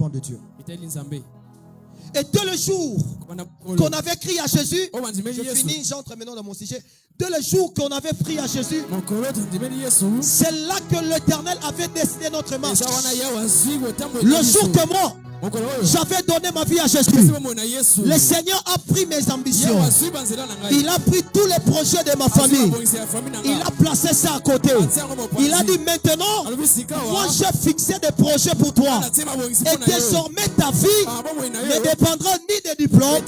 dépend de Dieu. Et dès le jour qu'on avait crié à Jésus, je finis, j'entre maintenant dans mon sujet. Dès le jour qu'on avait prié à Jésus, c'est là que l'Éternel avait dessiné notre marche. Le jour que moi, j'avais donné ma vie à Jésus, le Seigneur a pris mes ambitions. Il a pris tous les projets de ma famille. Il a placé ça à côté. Il a dit maintenant, moi j'ai fixé des projets pour toi. Et désormais ta vie ne dépendra ni des diplômes,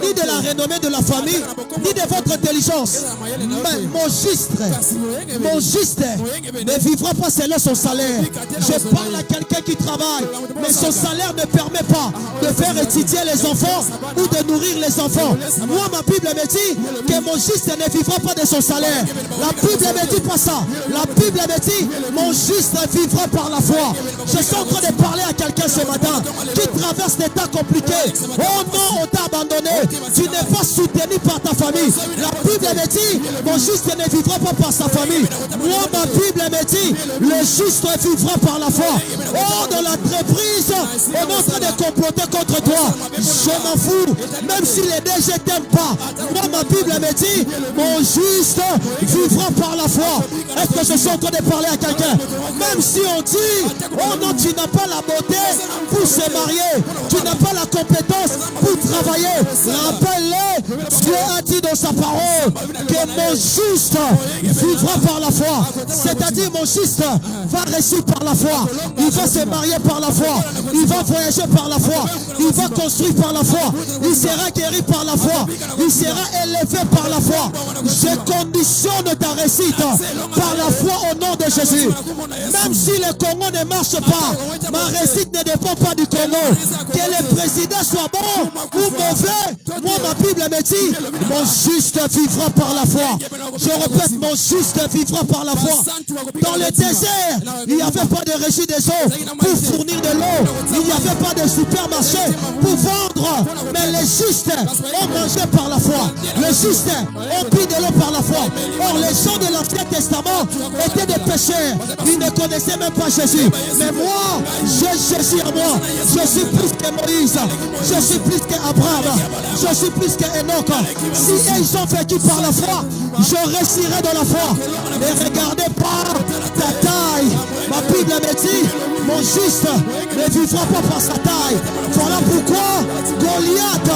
ni de la renommée de la famille, ni de votre intelligence. Mais mon juste ne vivra pas selon son salaire. Je parle à quelqu'un qui travaille, mais son salaire ne permet pas de faire étudier les enfants ou de nourrir les enfants. Moi, ma Bible me dit que mon juste ne vivra pas de son salaire. La Bible ne me dit pas ça. La Bible me dit mon juste vivra par la foi. Je suis en train de parler à quelqu'un ce matin qui traverse des temps compliqués. Oh non, on t'a abandonné. Tu n'es pas soutenu par ta famille. La Bible me dit mon juste ne vivra pas par sa famille. Moi, ma Bible me dit le juste vivra par la foi. Oh, de l'entreprise, on est en train de comploter contre toi. Je m'en fous. Même si les DG ne t'aiment pas. Moi, ma Bible me dit mon juste vivra par la foi. Est-ce que je suis en train de parler à quelqu'un? Même si on dit oh non, tu n'as pas la beauté pour se marier, tu n'as pas la compétence pour travailler, rappelle-le, Dieu a dit dans sa parole que mon juste vivra par la foi. C'est-à-dire mon juste va réussir par la foi. Il va se marier par la foi. Il va voyager par la foi. Il va construire par la foi. Il sera guéri par la foi. Il sera élevé par la foi. Je conditionne ta réussite par la foi au nom de Jésus. Même si le Congo ne marche pas, ma réussite ne dépend pas du Congo. Que le président soit bon ou mauvais, moi ma Bible me dit mon juste vivra par la foi. Je répète, mon juste vivra par la foi. Dans le désert, il n'y avait pas de régie des eaux pour fournir de l'eau. Il n'y avait pas de supermarché pour vendre. Mais les justes ont mangé par la foi. Les justes ont pris de l'eau par la foi. Or, les gens de l'Ancien Testament étaient des pécheurs. Ils ne connaissaient même pas Jésus. Mais moi, j'ai Jésus à moi. Je suis plus que Moïse. Je suis plus qu'Abraham. Je suis plus qu'Enoch. Si ils ont vécu par la foi, je réussirai dans la foi. Ne regardez pas ta taille. Ma Bible me dit mon juste ne vivra pas par sa taille. Voilà pourquoi Goliath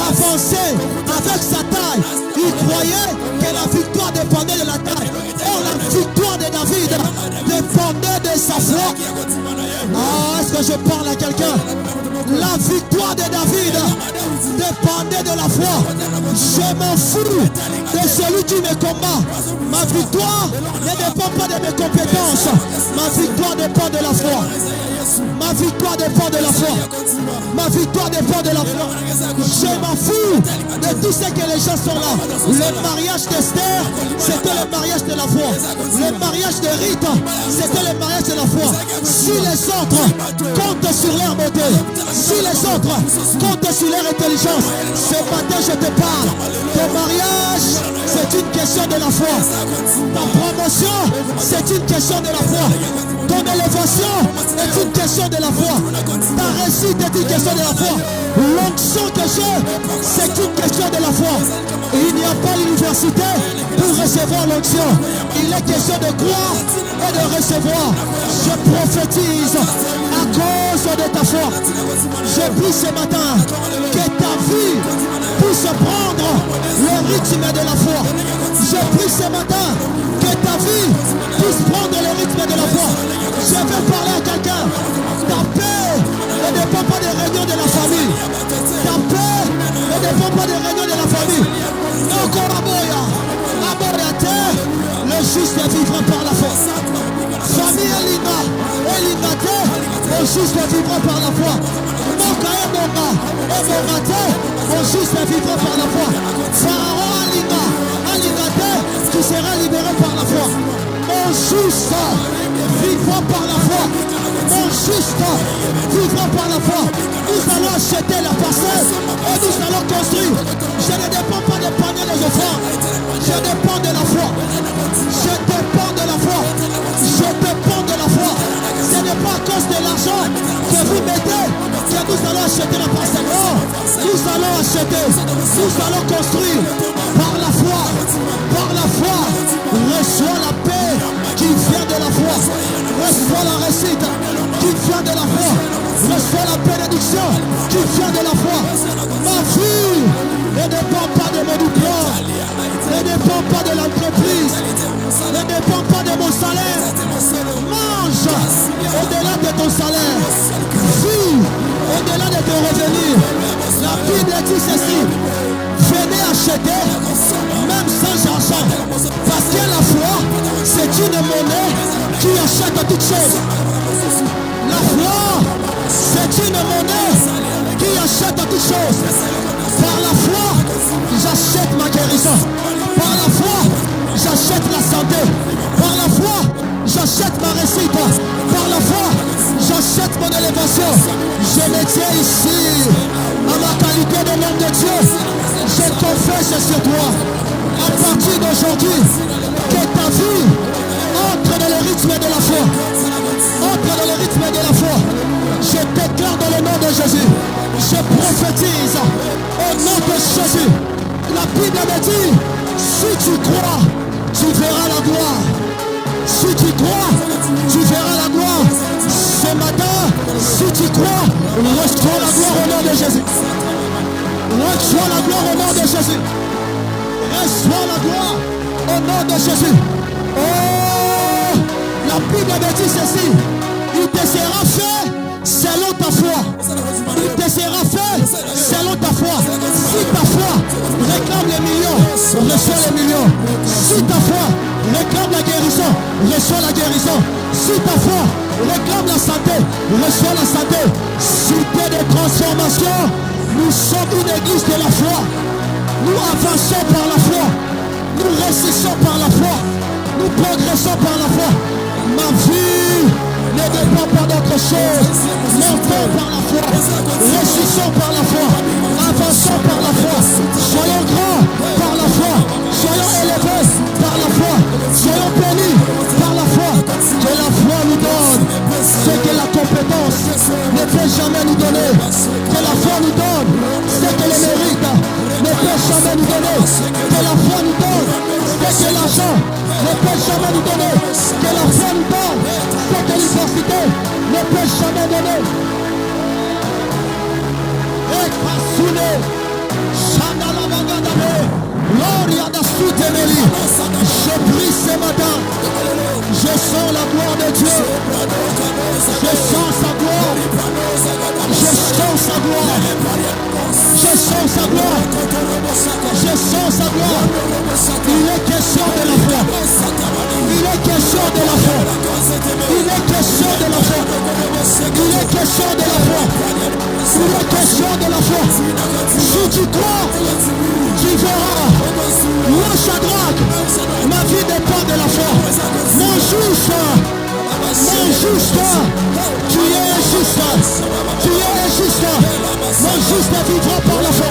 avançait avec sa taille. Il croyait que la victoire dépendait de la taille. Or la victoire de David dépendait de sa foi. Ah, est-ce que je parle à quelqu'un? La victoire de David dépendait de la foi. Je m'en fous de celui qui me combat. Ma victoire ne dépend pas de mes compétences. Ma victoire dépend de la foi. Ma victoire dépend de la foi. Ma victoire dépend de la foi. Je m'en fous de tout ce que les gens sont là. Le mariage d'Esther, c'était le mariage de la foi. Le mariage de Rita, c'était le mariage de la foi. Si les autres comptent sur leur beauté, si les autres comptent sur leur intelligence, ce matin je te parle. Ton mariage, c'est une question de la foi. Ta promotion, c'est une question de la foi. Ton élévation est une question de la foi. Ta réussite est une question de la foi. L'onction que j'ai, c'est une question de la foi. Il n'y a pas l'université pour recevoir l'onction. Il est question de croire et de recevoir. Je prophétise à cause de ta foi. Je prie ce matin que ta vie puisse prendre le rythme de la foi. Je prie ce matin que ta vie puisse prendre le rythme de la foi. Je vais parler à quelqu'un. Ta paix ne dépend pas des réunions de la famille. Ta paix ne dépend pas des réunions de la famille. Encore Aboya, terre, le juste vivra par la foi. Famille Elina, le juste vivra par la foi. Moka et Monga, le juste vivra par la foi. Pharaon Alina, tu seras libéré par la foi. Mon juste vivra par la foi. Mon juste vivra par la foi. Nous allons acheter la parcelle et nous allons construire. Je ne dépends pas des paniers des offrandes. Je dépends de la foi. Je dépends de la foi. Je dépends de la foi. Ce n'est pas à cause de l'argent que vous mettez nous allons acheter la parcelle. Oh, nous allons acheter. Nous allons construire par la foi. Par la foi. Reçois la paix qui vient de la foi. Reçois la réussite qui vient de la foi. Reçois la bénédiction qui vient de la foi. Ma vie ne dépend pas de mon diplôme, ne dépend pas de l'entreprise, ne dépend pas de mon salaire. Mange au-delà de ton salaire. Vis au-delà de tes revenus. La Bible dit ceci: venez acheter même sans argent. Parce que la foi, c'est une monnaie qui achète toutes choses. La foi, c'est une monnaie qui achète toutes choses. Par la foi, j'achète ma guérison. Par la foi, j'achète la santé. Par la foi, j'achète ma réussite. Par la foi, j'achète mon élévation. Je me tiens ici à ma qualité de l'homme de Dieu. Je confesse sur toi. À partir d'aujourd'hui, que ta vie entre dans le rythme de la foi. Entre dans le rythme de la foi. Je déclare dans le nom de Jésus. Je prophétise au nom de Jésus. La Bible me dit, si tu crois, tu verras la gloire. Si tu crois, tu verras la gloire. Ce matin, si tu crois, reçois la gloire au nom de Jésus. Reçois la gloire au nom de Jésus. Reçois la gloire au nom de Jésus. Oh, la Bible me dit ceci. Il te sera fait selon ta foi. Il te sera fait selon ta foi. Si ta foi réclame les millions, reçois les millions. Si ta foi réclame la guérison, reçois la guérison. Si ta foi réclame la santé, reçois la santé. Cité de transformation, nous sommes une église de la foi. Nous avançons par la foi. Nous réussissons par la foi. Nous progressons par la foi. Ma vie ne dépend pas d'autre chose. Montons par la foi. Réussissons par la foi. Avançons par la foi. Soyons grands par la foi. Soyons élevés par la foi. Soyons bénis par la foi. Que la foi nous donne ce que la compétence ne peut jamais nous donner. Que la foi nous donne ce que le mérite ne peut jamais nous donner. Que la foi nous donne ce que l'argent ne peut jamais nous donner. Que la foi nous donne ce que l'université ne peut jamais donner. Et Kasune, Chandalabagadame, Gloria da Soutemeli. Je prie ce matin. Je sens la gloire de Dieu. Je sens sa gloire. Je sens sa gloire. Je sens sa gloire. Je sens sa gloire. Il est question de la foi. Il est question de la foi. Il est question de la foi. Il est question de la foi. Il est question de la foi. Si tu crois, tu verras. Moi, Shadrach, ma vie dépend de la foi. Mon juste, tu es juste. Tu es juste. Mon juste vivra par la foi.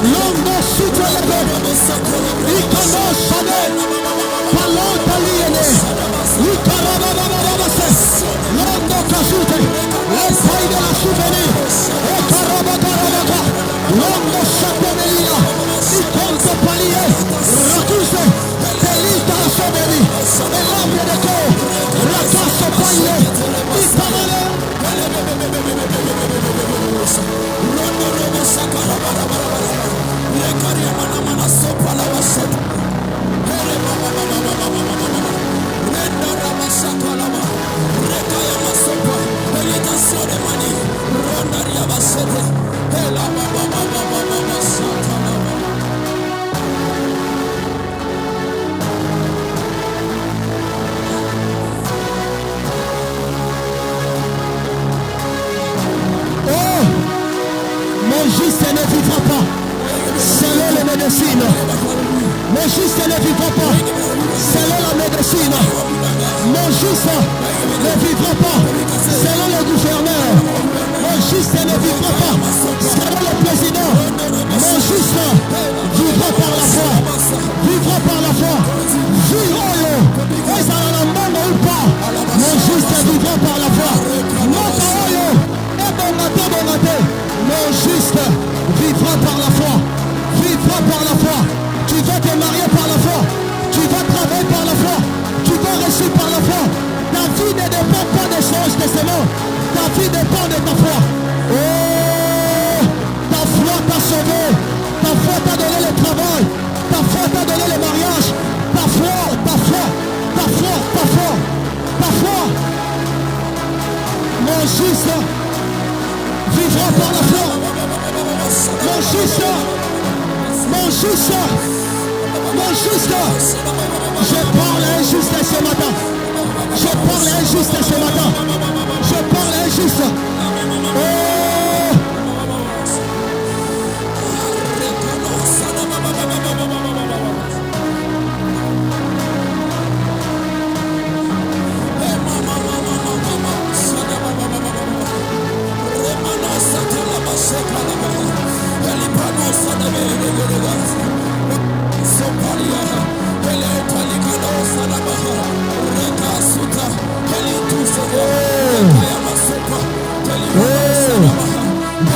L'homme soute levé. Il commence Chanel. Parlons d'aliéné. Il carababababase. L'homme cajoute. L'essaye de la souvenir. Et carababababaka. L'homme chapemelina. Il compte palier. Recuse. Delita la souvenir. Et l'homme de corps. La casse paille. Il parle. Juste ne vivra pas selon les médecines. Mon juste ne vivra pas selon la médecine. Mon juste ne vivra pas selon le gouverneur. Mon juste ne vivra pas selon le président. Mon juste vivra par la foi. Vivra par la foi. Vivra et ça la monde ou pas. Agis par la foi. Ta vie ne dépend pas des choses de ce monde. Ta vie dépend de ta foi. Oh, ta foi t'a sauvé. Ta foi t'a donné le travail. Ta foi t'a donné le mariage. Ta foi, ta foi, ta foi, ta foi, ta foi. Mon juste vivra par la foi. Mon juste, mon juste, mon juste. Je parle à un juste ce matin. Je parle à un juste ce matin. Je parle à un juste. Oh!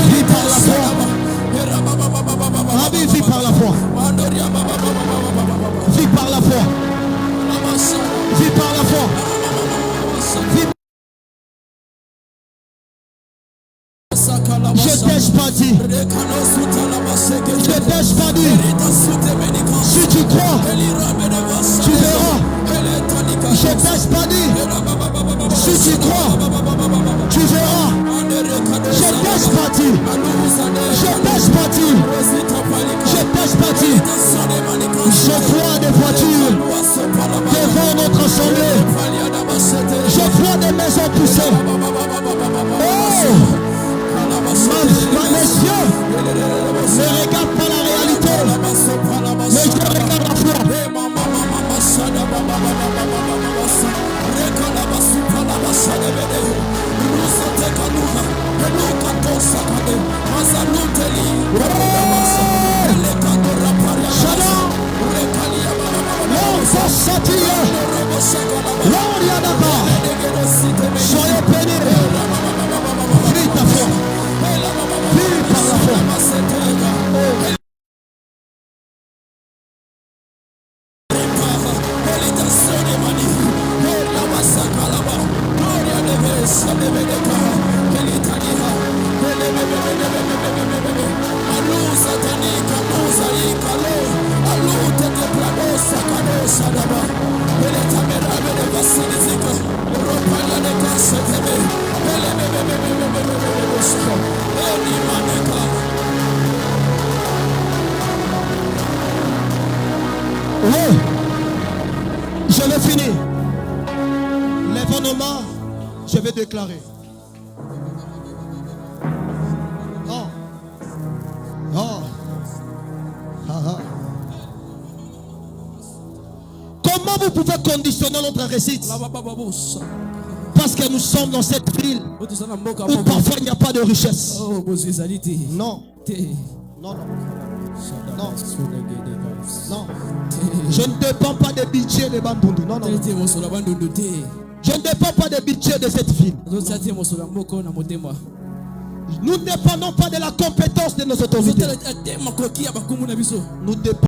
Vis par la foi. Rabbi, vis par la foi. Vis par la foi. Vis par la foi. Je t'ai pas dit. Je t'ai pas dit. Si tu crois, tu verras. Je t'ai pas dit. Si tu crois, tu verras. Je t'ai pas dit. Je t'ai pas dit. Je t'ai pas dit. Je vois des voitures devant notre assemblée. Je vois des maisons poussées. Oh! Mes yeux ne regardent pas la réalité, mais je regarde la foi. Soyez bénis. Vis ta foi. Vis par la foi. Oui, je l'ai fini. L'événement, je vais déclarer. Oh. Oh. Ah, ah. Comment vous pouvez conditionner notre réussite? Parce que nous sommes dans cette ville où parfois il n'y a pas de richesse. Non. Non, non. Non. Non. Je ne dépends pas des budgets de Bandundu. Non, non. Je ne dépends pas des budgets de cette ville. Nous ne dépendons pas de la compétence de nos autorités. Nous dépendons